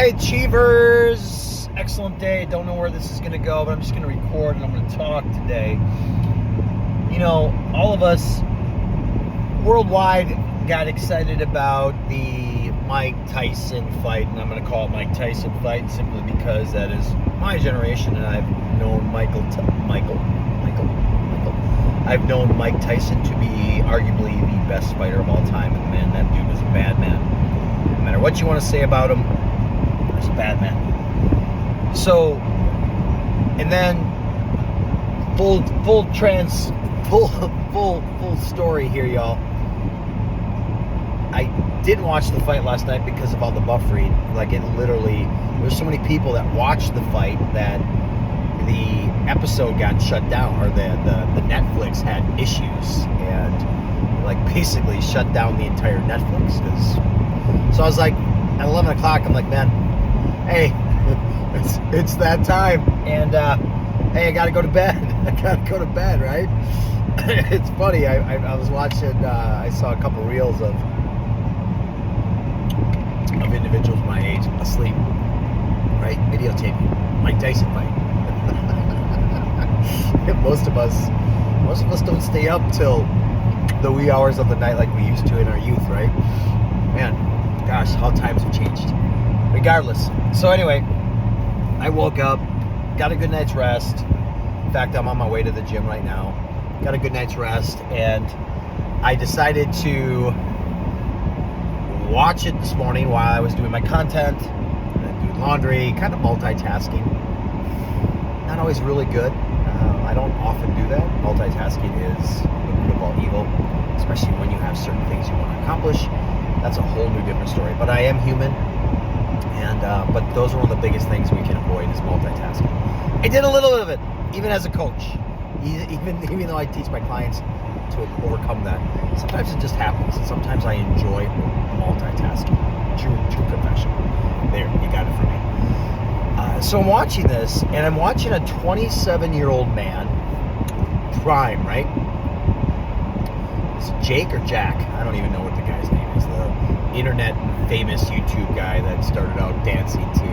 Hey, Achievers! Excellent day. Don't know where this is going to go, but I'm just going to record and I'm going to talk today. You know, all of us worldwide got excited about the Mike Tyson fight, and I'm going to call it Mike Tyson fight simply because that is my generation, and I've known Michael. I've known Mike Tyson to be arguably the best fighter of all time, and man, that dude was a bad man. No matter what you want to say about him, he was a bad man. So, and then full story here, y'all. I didn't watch the fight last night because of all the buffering. Like, it literally, there's so many people that watched the fight that the episode got shut down, or the Netflix had issues and like basically shut down the entire Netflix. So I was like, at 11 o'clock, I'm like, man, hey, it's that time, and hey, I gotta go to bed. Right? It's funny. I was watching. I saw a couple reels of individuals my age asleep, right, videotaping Mike Tyson fight. Most of us don't stay up till the wee hours of the night like we used to in our youth, right? Man, gosh, how times have changed. Regardless. So anyway, I woke up, got a good night's rest. In fact, I'm on my way to the gym right now. Got a good night's rest, and I decided to watch it this morning while I was doing my content and then doing laundry, kind of multitasking. Not always really good. I don't often do that. Multitasking is the root of all evil, especially when you have certain things you want to accomplish. That's a whole new different story. But I am human, and but those are one of the biggest things we can avoid is multitasking. I did a little bit of it, even as a coach. Even though I teach my clients to overcome that, sometimes it just happens, and sometimes I enjoy multitasking. True confession. There, you got it from me. So I'm watching this, and I'm watching a 27-year-old man, prime, right? Is it Jake or Jack? I don't even know what the guy's name is. The internet famous YouTube guy that started out dancing to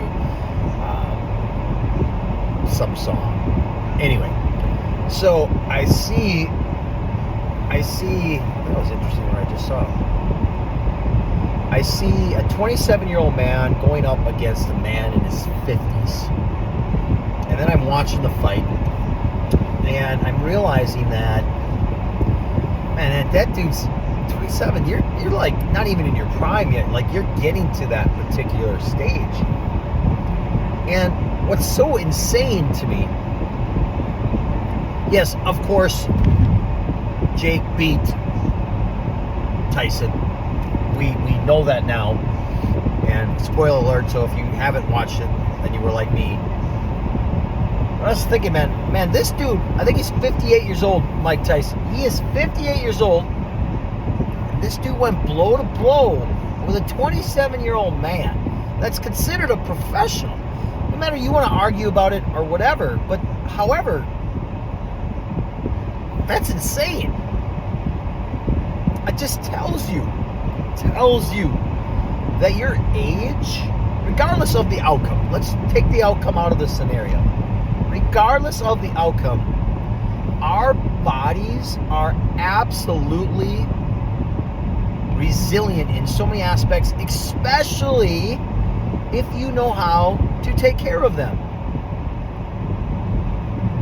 some song. Anyway, so I see. That was interesting what I just saw. I see a 27-year-old man going up against a man in his 50s. And then I'm watching the fight, and I'm realizing that, man, that dude's 27. You're like not even in your prime yet. Like, you're getting to that particular stage. And what's so insane to me, yes, of course, Jake beat Tyson. We know that now, and spoiler alert, so if you haven't watched it and you were like me, I was thinking, man, this dude, I think he's 58 years old, Mike Tyson. He is 58 years old, and this dude went blow to blow with a 27-year-old man that's considered a professional. No matter you want to argue about it or whatever, but however, that's insane. It just tells you that your age, regardless of the outcome, let's take the outcome out of the scenario. Regardless of the outcome, our bodies are absolutely resilient in so many aspects, especially if you know how to take care of them.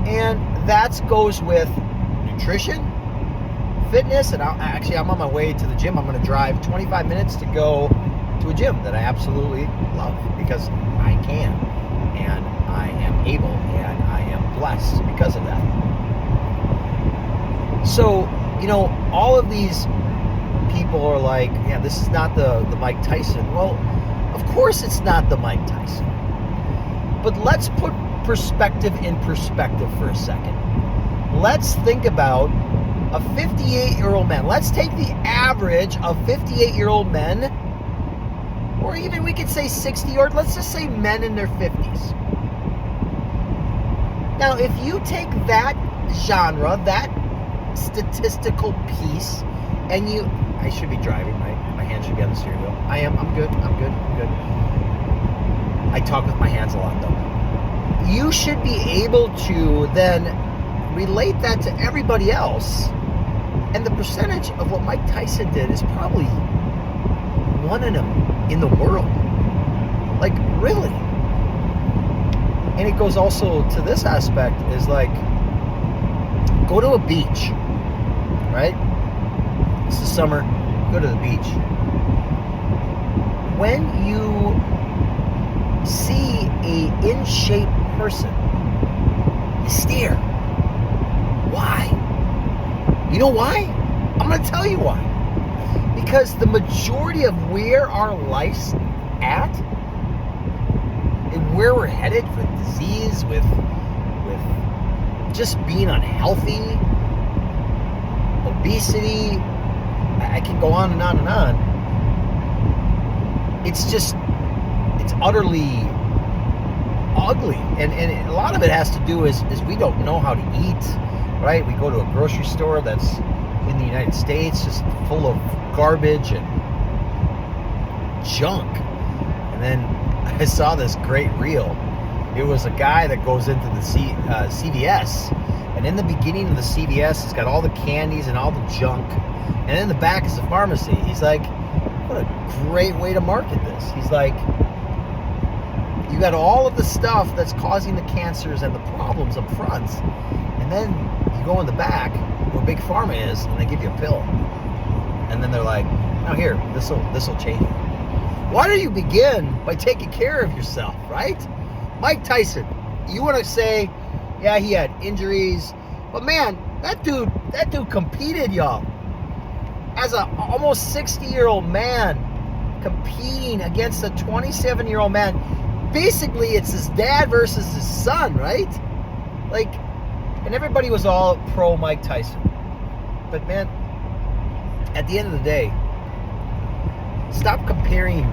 And that goes with nutrition, fitness, and I'm on my way to the gym. I'm going to drive 25 minutes to go to a gym that I absolutely love because I can, and I am able, and I am blessed because of that. So, you know, all of these people are like, yeah, this is not the Mike Tyson. Well, of course it's not the Mike Tyson. But let's put perspective in perspective for a second. Let's think about a 58-year-old man. Let's take the average of 58-year-old men, or even we could say 60, or let's just say men in their 50s. Now, if you take that genre, that statistical piece, and I should be driving, right? My hand should be on the steering wheel. I'm good. I talk with my hands a lot, though. You should be able to then relate that to everybody else. And the percentage of what Mike Tyson did is probably one in the world. Like, really. And it goes also to this aspect is like, go to a beach, right? This is summer, go to the beach. When you see a in-shape person, you stare. Why? You know why? I'm going to tell you why. Because the majority of where our life's at and where we're headed with disease, with just being unhealthy, obesity, I can go on and on and on. It's utterly ugly. And a lot of it has to do is we don't know how to eat, right? We go to a grocery store that's in the United States just full of garbage and junk. And then I saw this great reel. It was a guy that goes into the CVS, and in the beginning of the CVS, it's got all the candies and all the junk, and in the back is the pharmacy. He's like, what a great way to market this. He's like, you got all of the stuff that's causing the cancers and the problems up front, and then you go in the back where Big Pharma is, and they give you a pill, and then they're like, now here, this'll change you. Why don't you begin by taking care of yourself, right? Mike Tyson, you want to say, yeah, he had injuries, but man, that dude competed, y'all. As a almost 60-year-old man competing against a 27-year-old man, basically it's his dad versus his son, right? Like, and everybody was all pro Mike Tyson. But man, at the end of the day, stop comparing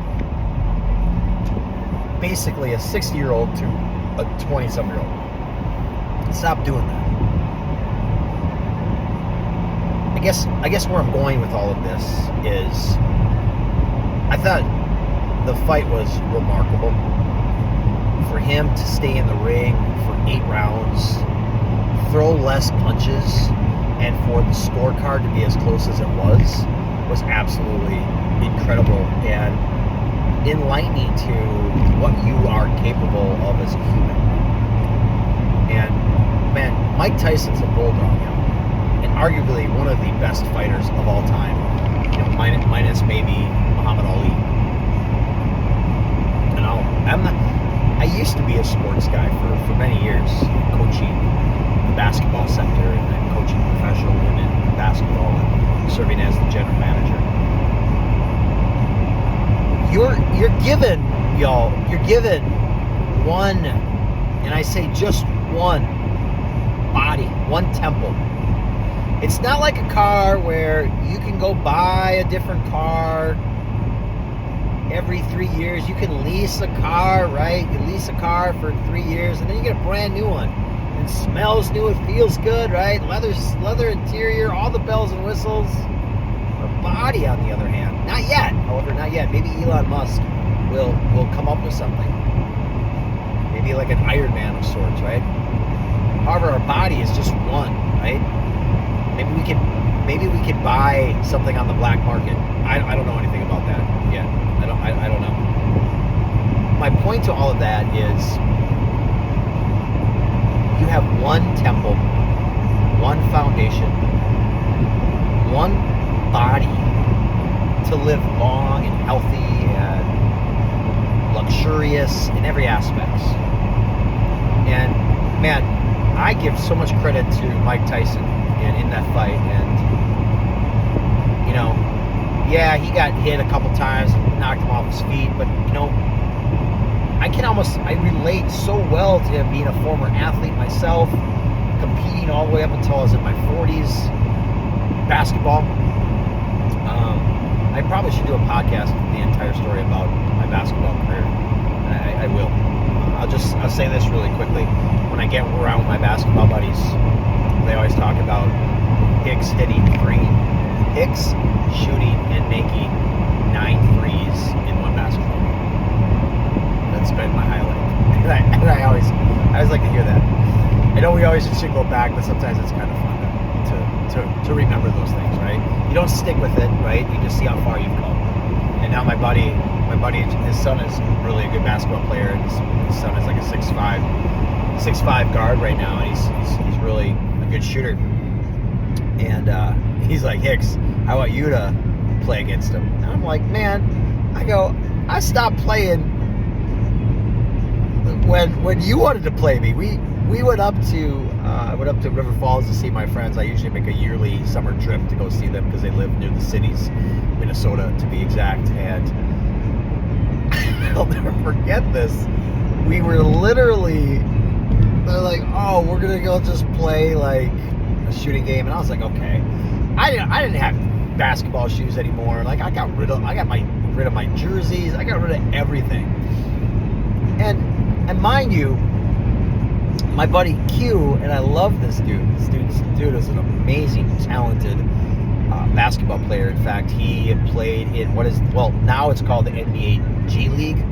basically a 60-year-old to a 20-something-year-old. Stop doing that. I guess where I'm going with all of this is, I thought the fight was remarkable. For him to stay in the ring for 8 rounds, throw less punches, and for the scorecard to be as close as it was absolutely incredible and enlightening to what you are capable of as a human. And man, Mike Tyson's a bulldog, and arguably one of the best fighters of all time. You know, minus maybe Muhammad Ali. And I used to be a sports guy for many years, coaching the basketball sector and then coaching professional women basketball and serving as the general manager. You're given, y'all, one, and I say just one body, one temple. It's not like a car where you can go buy a different car every 3 years. You can lease a car, right? You lease a car for 3 years, and then you get a brand new one. It smells new, it feels good, right? Leather interior, all the bells and whistles. A body, on the other hand, not yet. However, not yet. Maybe Elon Musk will come up with something. Maybe like an Iron Man of sorts, right? However, our body is just one, right? Maybe we could buy something on the black market. I don't know anything about that yet. I don't know. My point to all of that is, you have one temple, one foundation, one body to live long and healthy and luxurious in every aspect. And man, I give so much credit to Mike Tyson in that fight. And you know, yeah, he got hit a couple times and knocked him off his feet, but you know, I relate so well to him, being a former athlete myself, competing all the way up until I was in my 40s, basketball. I probably should do a podcast with the entire story about my basketball career. I will. I'll say this really quickly. When I get around my basketball buddies, they always talk about Hicks hitting 3, Hicks shooting and making 9 threes in one basketball. That's been my guys like to hear that? I know we always should go back, but sometimes it's kind of fun to remember those things, right? You don't stick with it, right? You just see how far you've come. And now my buddy, his son is really a good basketball player, and his son is like a 6'5" guard right now, and he's really a good shooter. And he's like, Hicks, how about you to play against him? And I'm like, man, I stopped playing when you wanted to play me. We went up to River Falls to see my friends. I usually make a yearly summer trip to go see them because they live near the cities, Minnesota to be exact. And I'll never forget this. We were literally, they're like, oh, we're gonna go just play like a shooting game, and I was like, okay. I didn't have basketball shoes anymore. Like I got rid of my jerseys. I got rid of everything. And mind you, my buddy Q, and I love this dude. This dude is an amazing, talented basketball player. In fact, he had played in now it's called the NBA G League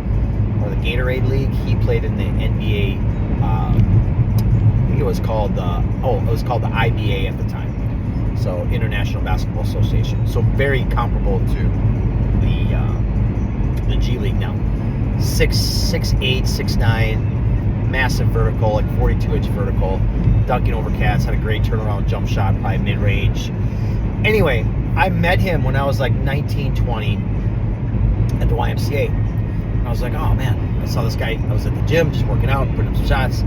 or the Gatorade League. He played in the NBA. I think it was called the IBA at the time. So International Basketball Association. So very comparable to the G League now. 6'8", 6'9", massive vertical, like 42-inch vertical, dunking over cats, had a great turnaround jump shot, probably mid-range. Anyway, I met him when I was like 19, 20 at the YMCA. And I was like, oh man, I saw this guy. I was at the gym just working out, putting up some shots.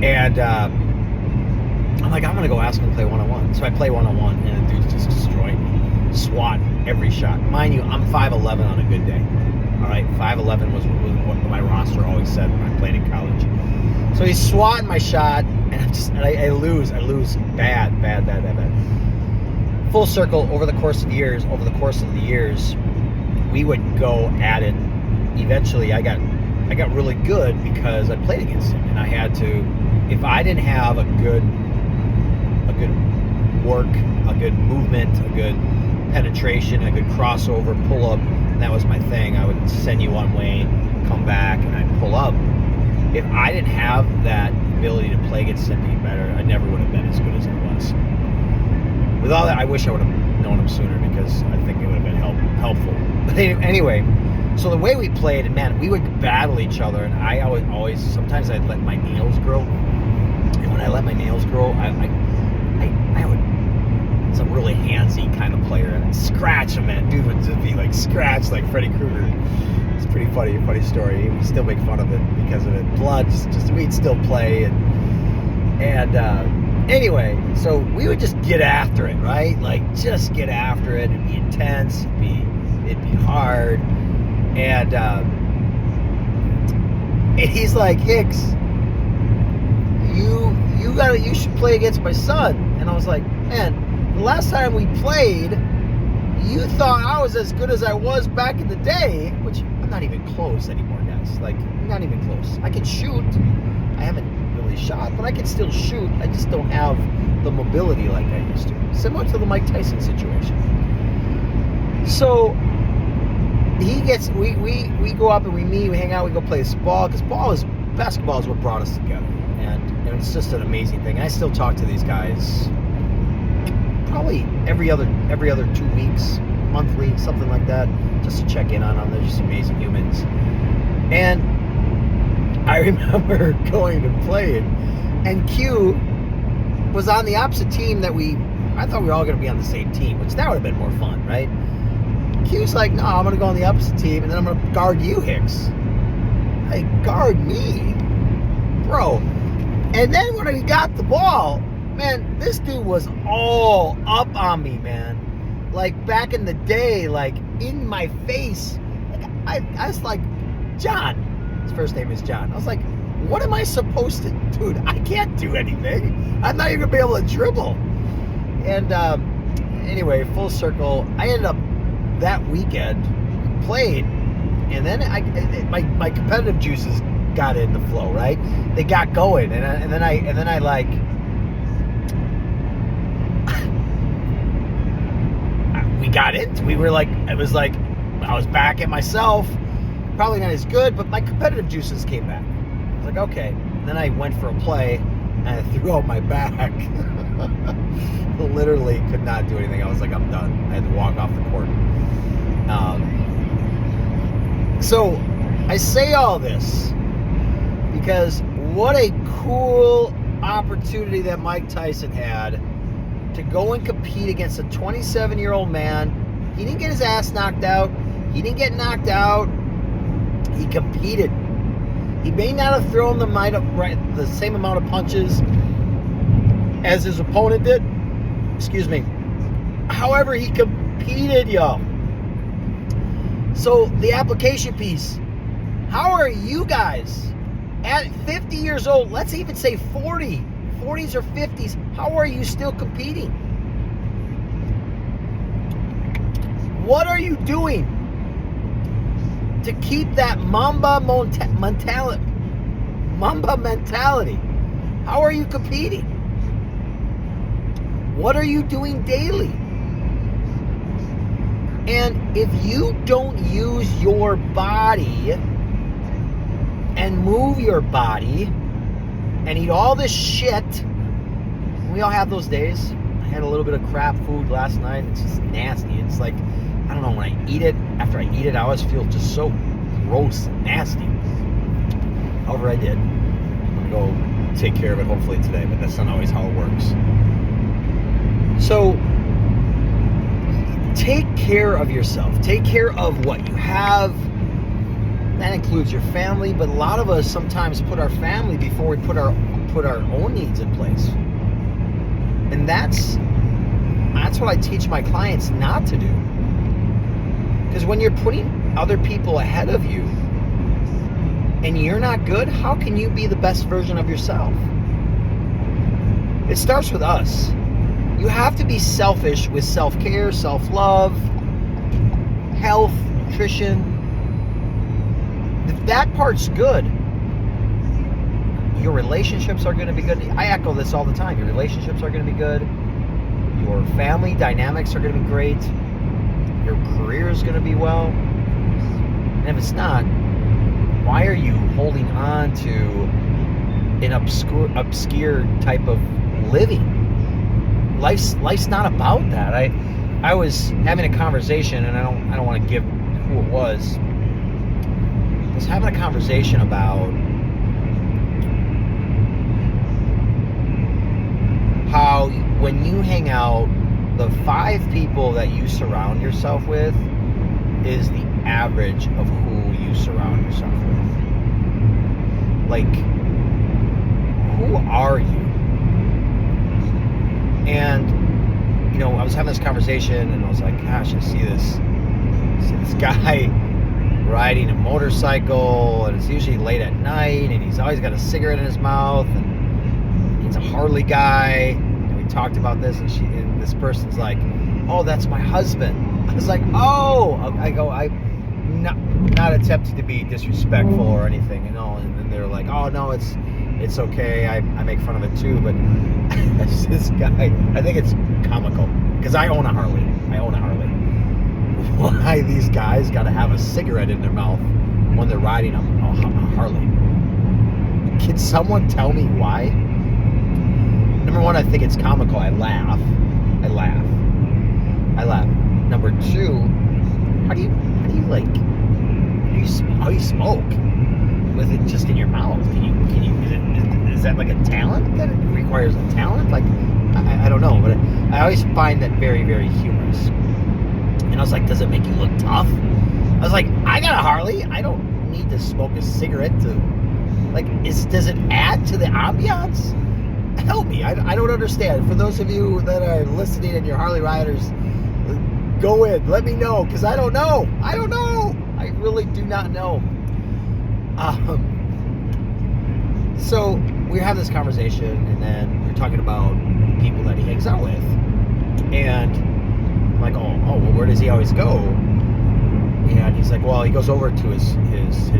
And I'm like, I'm going to go ask him to play one-on-one. So I play one-on-one, and the dude's just destroyed me. SWAT every shot. Mind you, I'm 5'11" on a good day. All right, 5'11" was what my roster always said when I played in college. So he's swatting my shot, and I lose bad. Full circle over the course of the years, we would go at it. Eventually, I got really good because I played against him, and I had to. If I didn't have a good work, a good movement, a good penetration, a good crossover, pull up, and that was my thing. I would send you one way, come back, and I'd pull up. If I didn't have that ability to play against him any better, I never would have been as good as I was. With all that, I wish I would have known him sooner because I think it would have been helpful. But anyway, so the way we played, and man, we would battle each other, and I always sometimes I'd let my nails grow. And when I let my nails grow, I would. It's a really handsy kind of player, and I'd scratch him, man. Dude would just be like scratched like Freddy Krueger. It's a pretty funny story. We still make fun of it because of it. Blood, just we'd still play, and anyway, so we would just get after it, right? Like just get after it. It'd be intense. It'd be hard, and he's like, Hicks, you should play against my son. And I was like, man, the last time we played, you thought I was as good as I was back in the day, which I'm not even close anymore, guys. Like, not even close. I can shoot. I haven't really shot, but I can still shoot. I just don't have the mobility like I used to. Similar to the Mike Tyson situation. So we go up and we meet, we hang out, we go play some ball, because basketball is what brought us together. And it's just an amazing thing. And I still talk to these guys probably every other 2 weeks, monthly, something like that, just to check in on them. They're just amazing humans. And I remember going to play it, and Q was on the opposite team that I thought we were all going to be on the same team, which that would have been more fun, right? Q's like, no, I'm going to go on the opposite team, and then I'm going to guard you, Hicks. Like, guard me? Bro. And then when he got the ball, man, this dude was all up on me, man. Like, back in the day, like, in my face. Like, I was like, John. His first name is John. I was like, what am I supposed to do? Dude, I can't do anything. I'm not even going to be able to dribble. And anyway, full circle, I ended up that weekend, played, and then my competitive juices got in the flow, right? They got going, and then I like we got into. We were like, it was like I was back at myself, probably not as good, but my competitive juices came back. I was like, okay, Then I went for a play, and I threw out my back. Literally could not do anything. I was like, I'm done. I had to walk off the court. So I say all this because what a cool opportunity that Mike Tyson had to go and compete against a 27-year-old man. He didn't get his ass knocked out. He didn't get knocked out. He competed. He may not have thrown the same amount of punches as his opponent did. Excuse me. However, he competed, y'all. So the application piece. How are you guys at 50 years old? Let's even say 40, 40s or 50s. How are you still competing? What are you doing to keep that Mamba mentality? How are you competing? What are you doing daily? And if you don't use your body and move your body and eat all this shit, we all have those days. I had a little bit of crap food last night. It's just nasty. It's like, I don't know, when I eat it, after I eat it, I always feel just so gross and nasty. However, I did. I'm going to go take care of it hopefully today, but that's not always how it works. So, take care of yourself. Take care of what you have. That includes your family, but a lot of us sometimes put our family before we put our own needs in place. And that's what I teach my clients not to do. Because when you're putting other people ahead of you and you're not good, how can you be the best version of yourself? It starts with us. You have to be selfish with self-care, self-love, health, nutrition. If that part's good, your relationships are going to be good. I echo this all the time. Your relationships are going to be good. Your family dynamics are going to be great. Your career is going to be well. And if it's not, why are you holding on to an obscure type of living? Life's not about that. I was having a conversation, and I don't want to give who it was. I was having a conversation about how when you hang out, the 5 people that you surround yourself with is the average of who you surround yourself with. Like, who are you? And, you know, I was having this conversation, and I was like, gosh, I see this guy riding a motorcycle, and it's usually late at night, and he's always got a cigarette in his mouth, and he's a Harley guy, and we talked about this, and this person's like, oh, that's my husband. I was like, oh, I'm not attempting to be disrespectful or anything, you know, and then they're like, oh, no, it's okay, I make fun of it too, but this guy, I think it's comical, because I own a Harley. Why these guys got to have a cigarette in their mouth when they're riding a Harley? Can someone tell me why? Number one, I think it's comical. I laugh. Number two, how do you smoke with it just in your mouth? Is that like a talent that it requires a talent? Like, I don't know, but I always find that very, very humorous. And I was like, does it make you look tough? I was like, I got a Harley. I don't need to smoke a cigarette to, like, does it add to the ambiance? Help me. I don't understand. For those of you that are listening and you're Harley riders, go in. Let me know, because I don't know. I really do not know. So we have this conversation, and then we're talking about people that he hangs out with. And I'm like, oh, well, where does he always go? And he's like, well, he goes over to his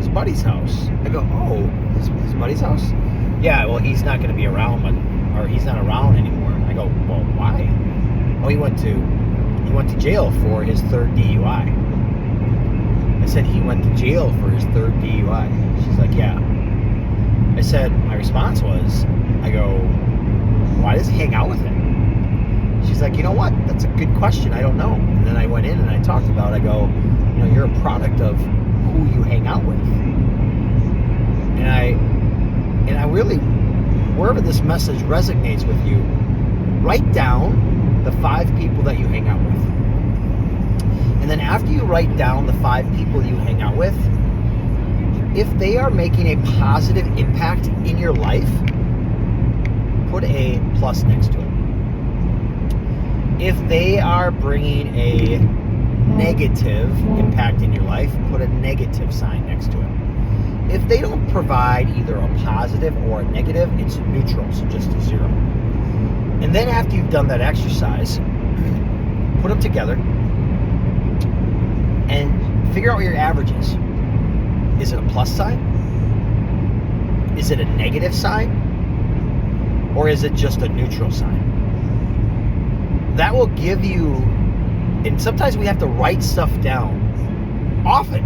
buddy's house. I go, oh, his buddy's house? Yeah, well, he's not going to be around, or he's not around anymore. And I go, well, why? Oh, he went to jail for his 3rd DUI. I said, he went to jail for his 3rd DUI. She's like, yeah. I my response was, I go, why does he hang out with him? She's like, you know what? That's a good question. I don't know. And then I went in and I talked about, I go, you're a product of who you hang out with. And I really, wherever this message resonates with you, write down the 5 people that you hang out with. And then after you write down the 5 people you hang out with, if they are making a positive impact in your life, put a plus next to it. If they are bringing a negative impact in your life, put a negative sign next to it. If they don't provide either a positive or a negative, it's neutral, so just a 0. And then after you've done that exercise, put them together and figure out what your average is. Is it a plus sign? Is it a negative sign? Or is it just a neutral sign? That will give you, and sometimes we have to write stuff down. Often.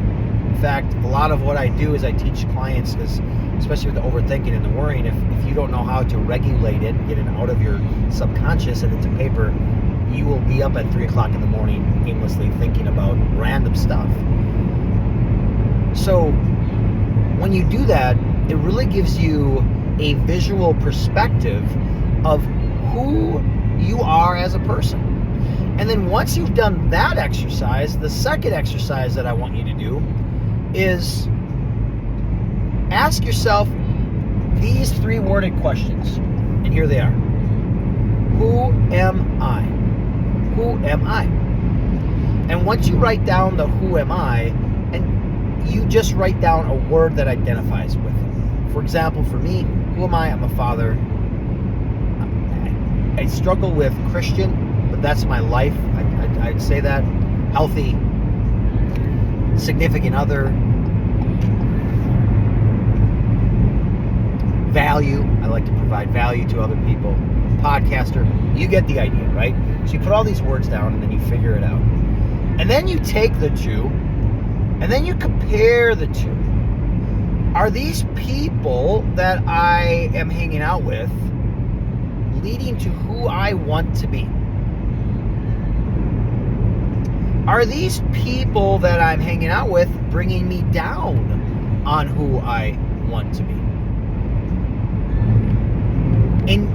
In fact, a lot of what I do is I teach clients, especially with the overthinking and the worrying, if you don't know how to regulate it, get it out of your subconscious and into paper, you will be up at 3 o'clock in the morning aimlessly thinking about random stuff. So when you do that, it really gives you a visual perspective of who you are as a person. And then once you've done that exercise, the second exercise that I want you to do is ask yourself these 3 worded questions. And here they are. Who am I? Who am I? And once you write down the who am I, and you just write down a word that identifies with it. For example, for me, who am I? I'm a father. I struggle with Christian, but that's my life. I'd say that. Healthy, significant other, value. I like to provide value to other people. Podcaster. You get the idea, right? So you put all these words down and then you figure it out. And then you take the 2 and then you compare the 2. Are these people that I am hanging out with leading to who I want to be? Are these people that I'm hanging out with bringing me down on who I want to be? And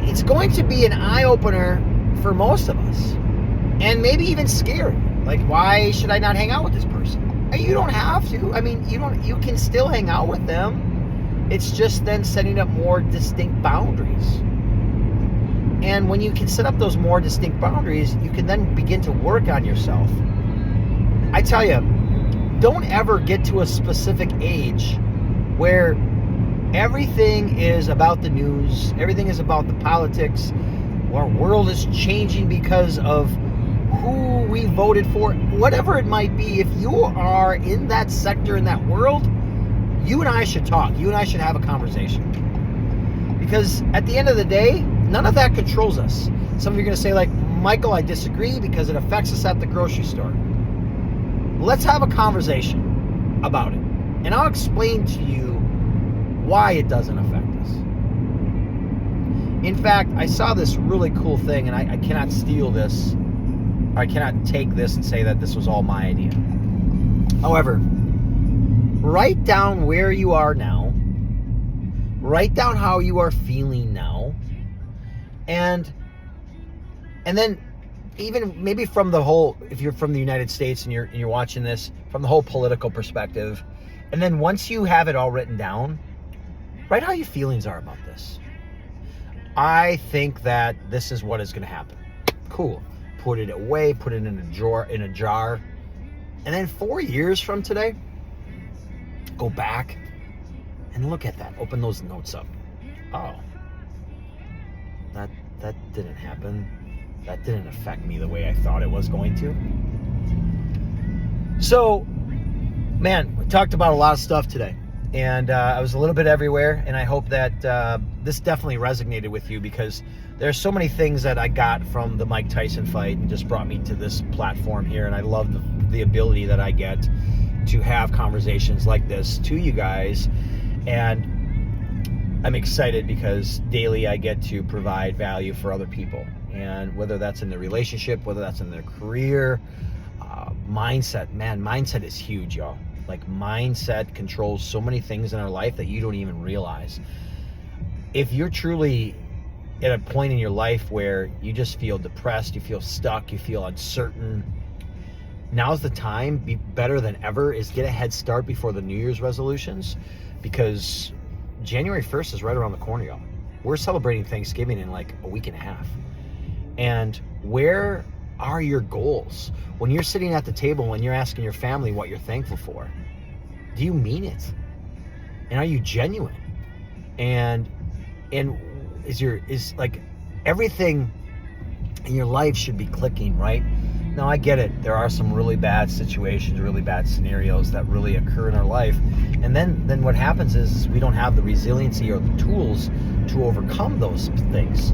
it's going to be an eye-opener for most of us. And maybe even scary. Like, why should I not hang out with this person? You don't have to. I mean, you can still hang out with them. It's just then setting up more distinct boundaries. And when you can set up those more distinct boundaries, you can then begin to work on yourself. I tell you, don't ever get to a specific age where everything is about the news, everything is about the politics, our world is changing because of who we voted for, whatever it might be. If you are in that sector, in that world, you and I should talk. You and I should have a conversation. Because at the end of the day, none of that controls us. Some of you are going to say, like, Michael, I disagree because it affects us at the grocery store. Let's have a conversation about it. And I'll explain to you why it doesn't affect us. In fact, I saw this really cool thing, and I cannot steal this. I cannot take this and say that this was all my idea. However, write down where you are now. Write down how you are feeling now. And then even maybe from the whole, if you're from the United States and you're watching this, from the whole political perspective. And then once you have it all written down, write how your feelings are about this. I think that this is what is going to happen. Cool. Put it away, put it in a jar. And then 4 years from today, go back and look at that. Open those notes up. Oh, that didn't happen. That didn't affect me the way I thought it was going to. So, man, we talked about a lot of stuff today. And I was a little bit everywhere, and I hope that this definitely resonated with you, because there's so many things that I got from the Mike Tyson fight and just brought me to this platform here, and I love the ability that I get to have conversations like this to you guys. And I'm excited because daily I get to provide value for other people. And whether that's in their relationship, whether that's in their career, mindset, man, mindset is huge, y'all. Like, mindset controls so many things in our life that you don't even realize. If you're truly at a point in your life where you just feel depressed, you feel stuck, you feel uncertain, now's the time, be better than ever, is get a head start before the New Year's resolutions, because January 1st is right around the corner, y'all. We're celebrating Thanksgiving in like a week and a half. And where are your goals? When you're sitting at the table and you're asking your family what you're thankful for, do you mean it? And are you genuine? And is like everything in your life should be clicking, right? Now, I get it. There are some really bad situations, really bad scenarios that really occur in our life. And then what happens is we don't have the resiliency or the tools to overcome those things.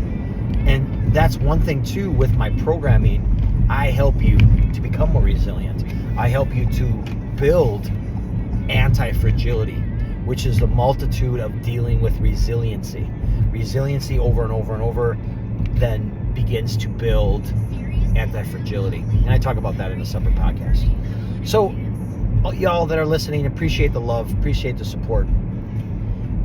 And that's one thing too with my programming. I help you to become more resilient. I help you to build anti-fragility, which is the multitude of dealing with resiliency. Resiliency over and over and over then begins to build anti-fragility. And I talk about that in a separate podcast. So, y'all that are listening, appreciate the love, appreciate the support.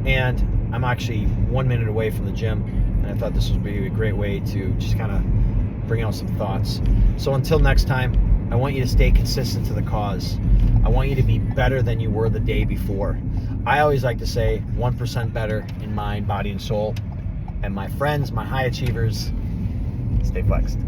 And I'm actually 1 minute away from the gym, and I thought this would be a great way to just kind of bring out some thoughts. So until next time, I want you to stay consistent to the cause. I want you to be better than you were the day before. I always like to say 1% better in mind, body, and soul. And my friends, my high achievers, stay flexed.